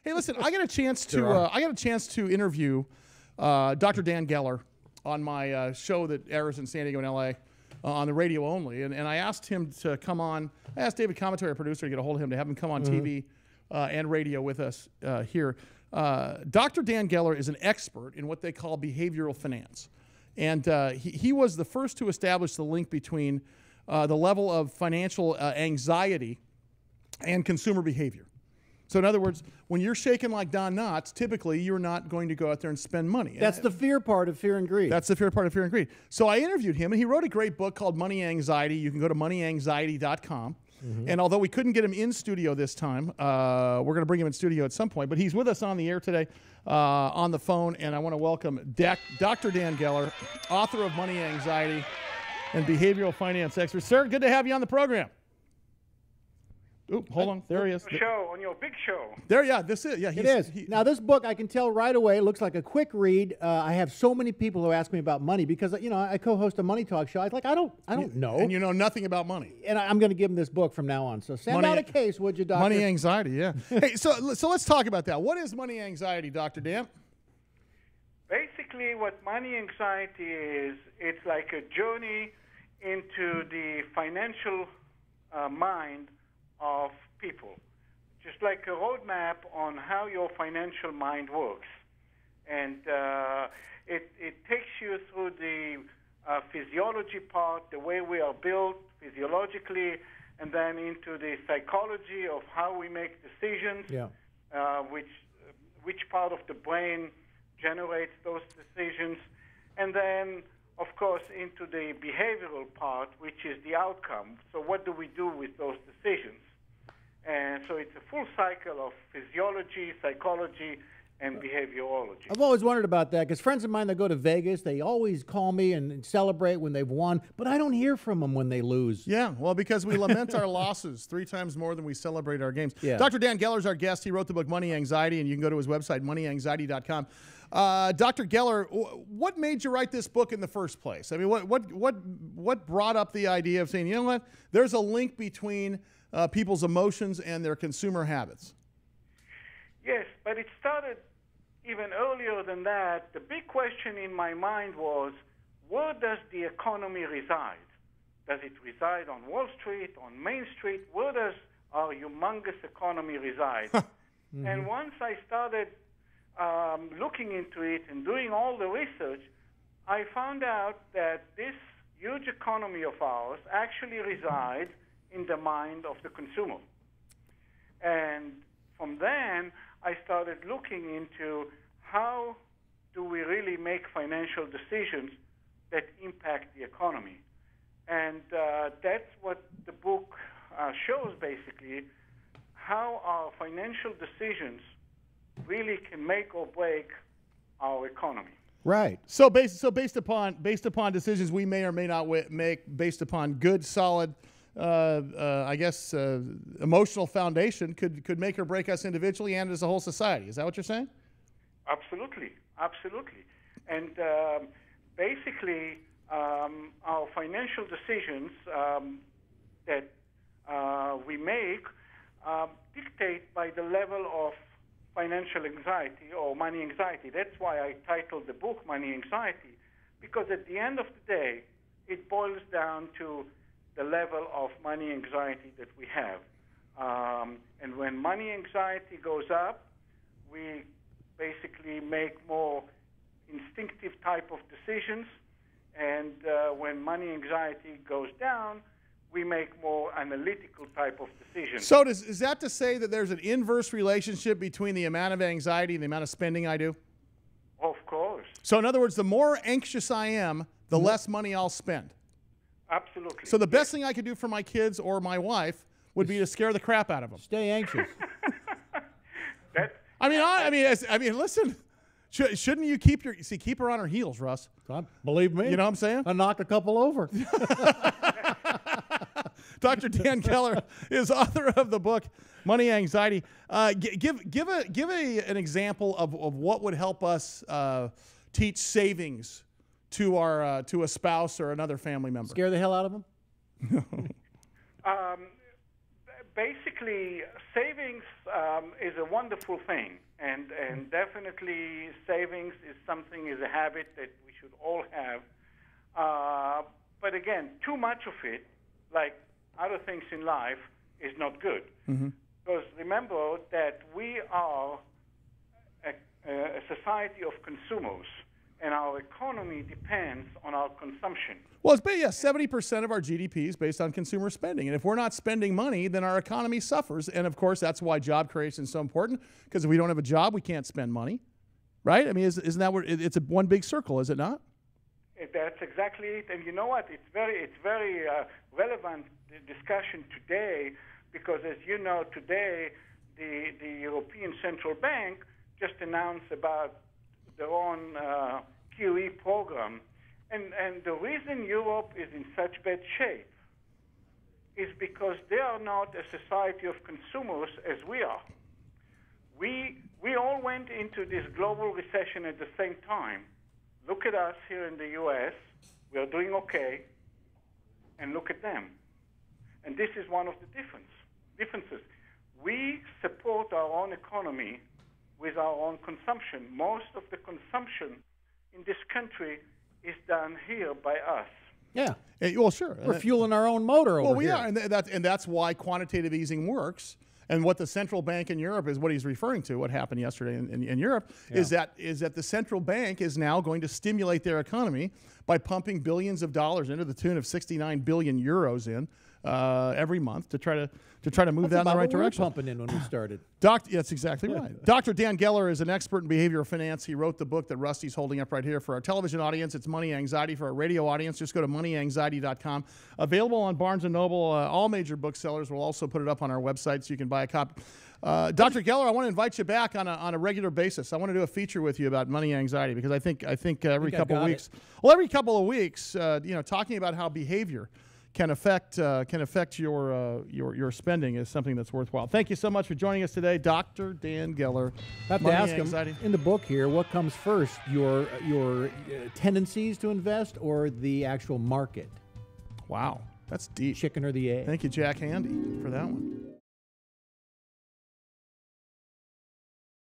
Hey, listen, I got a chance to interview Dr. Dan Geller on my show that airs in San Diego and L.A. On the radio only, and I asked him to come on. I asked David Commentary, our producer, to get a hold of him to have him come on TV and radio with us here. Dr. Dan Geller is an expert in what they call behavioral finance, and he was the first to establish the link between the level of financial anxiety and consumer behavior. So in other words, when you're shaking like Don Knotts, typically you're not going to go out there and spend money. That's the fear part of fear and greed. That's the fear part of fear and greed. So I interviewed him, and he wrote a great book called Money Anxiety. You can go to moneyanxiety.com. And although we couldn't get him in studio this time, we're going to bring him in studio at some point. But he's with us on the air today on the phone, and I want to welcome Dr. Dan Geller, author of Money Anxiety and behavioral finance expert. Sir, good to have you on the program. Oop, hold on. There he is. On your big show. There, yeah, this is. Yeah, it is. Now, this book, I can tell right away, it looks like a quick read. I have so many people who ask me about money because, you know, I co-host a money talk show. I was like, I don't know. And you know nothing about money. And I'm going to give them this book from now on. So send out a case, would you, Doctor? Money Anxiety, yeah. Hey, so let's talk about that. What is money anxiety, Dr. Dan? Basically, what money anxiety is, it's like a journey into the financial mind of people, just like a roadmap on how your financial mind works. And it takes you through the physiology part, the way we are built physiologically, and then into the psychology of how we make decisions, which part of the brain generates those decisions, and then, of course, into the behavioral part, which is the outcome. So what do we do with those decisions? And so it's a full cycle of physiology, psychology, and behaviorology. I've always wondered about that because friends of mine that go to Vegas, they always call me and celebrate when they've won, but I don't hear from them when they lose. Yeah, well, because we lament our losses 3 times more than we celebrate our games. Yeah. Dr. Dan Geller is our guest. He wrote the book Money Anxiety, and you can go to his website, moneyanxiety.com. Dr. Geller, what made you write this book in the first place? I mean, what brought up the idea of saying, you know what, there's a link between people's emotions and their consumer habits? Yes, but it started even earlier than that. The big question in my mind was, where does the economy reside? Does it reside on Wall Street, on Main Street? Where does our humongous economy reside? And once I started looking into it and doing all the research, I found out that this huge economy of ours actually resides in the mind of the consumer. And from then, I started looking into how do we really make financial decisions that impact the economy. And that's what the book shows, basically, how our financial decisions really can make or break our economy. Right. So based upon decisions we may or may not make, based upon good, solid, I guess, emotional foundation, could make or break us individually and as a whole society. Is that what you're saying? Absolutely, absolutely. And basically, our financial decisions that we make dictate by the level of financial anxiety or money anxiety. That's why I titled the book Money Anxiety, because at the end of the day, it boils down to the level of money anxiety that we have. And when money anxiety goes up, we basically make more instinctive type of decisions. And when money anxiety goes down, we make more analytical type of decisions. So is that to say that there's an inverse relationship between the amount of anxiety and the amount of spending I do? Of course. So in other words, the more anxious I am, the less money I'll spend. Absolutely. So the best thing I could do for my kids or my wife would be to scare the crap out of them. Stay anxious. I mean, listen. Shouldn't you keep her on her heels, Russ? Believe me. You know what I'm saying? I knocked a couple over. Dr. Dan Geller is author of the book Money Anxiety. Give an example of what would help us teach savings to a spouse or another family member. Scare the hell out of them? basically, savings is a wonderful thing, and definitely savings is a habit that we should all have. But again, too much of it, like other things in life, is not good. Because remember that we are a society of consumers, and our economy depends on our consumption. Well, it's 70% of our GDP is based on consumer spending. And if we're not spending money, then our economy suffers. And of course, that's why job creation is so important, because if we don't have a job, we can't spend money. Right? I mean, isn't that where it's one big circle, is it not? That's exactly it. And you know what? It's very relevant discussion today, because as you know, today the European Central Bank just announced about their own QE program. And the reason Europe is in such bad shape is because they are not a society of consumers as we are. We all went into this global recession at the same time. Look at us here in the U.S. We are doing okay. And look at them. And this is one of the differences. We support our own economy with our own consumption. Most of the consumption in this country is done here by us. Yeah. Well, sure. We're fueling our own motor over here. Well, we are, and that's why quantitative easing works. And what the central bank in Europe is, what he's referring to, what happened yesterday in Europe, is that the central bank is now going to stimulate their economy by pumping billions of dollars into the tune of 69 billion euros in every month to try to move that in the right direction. Pumping in when we started. That's exactly right. Dr. Dan Geller is an expert in behavioral finance. He wrote the book that Rusty's holding up right here. For our television audience, it's Money Anxiety. For our radio audience, just go to moneyanxiety.com. Available on Barnes & Noble. All major booksellers. We'll also put it up on our website so you can buy a copy. Dr. Geller, I want to invite you back on a regular basis. I want to do a feature with you about money anxiety, because I think every couple of weeks, talking about how behavior can affect your spending is something that's worthwhile. Thank you so much for joining us today, Dr. Dan Geller. I have to ask him, in the book here, what comes first, your tendencies to invest or the actual market? Wow, that's deep. Chicken or the egg? Thank you, Jack Handy, for that one.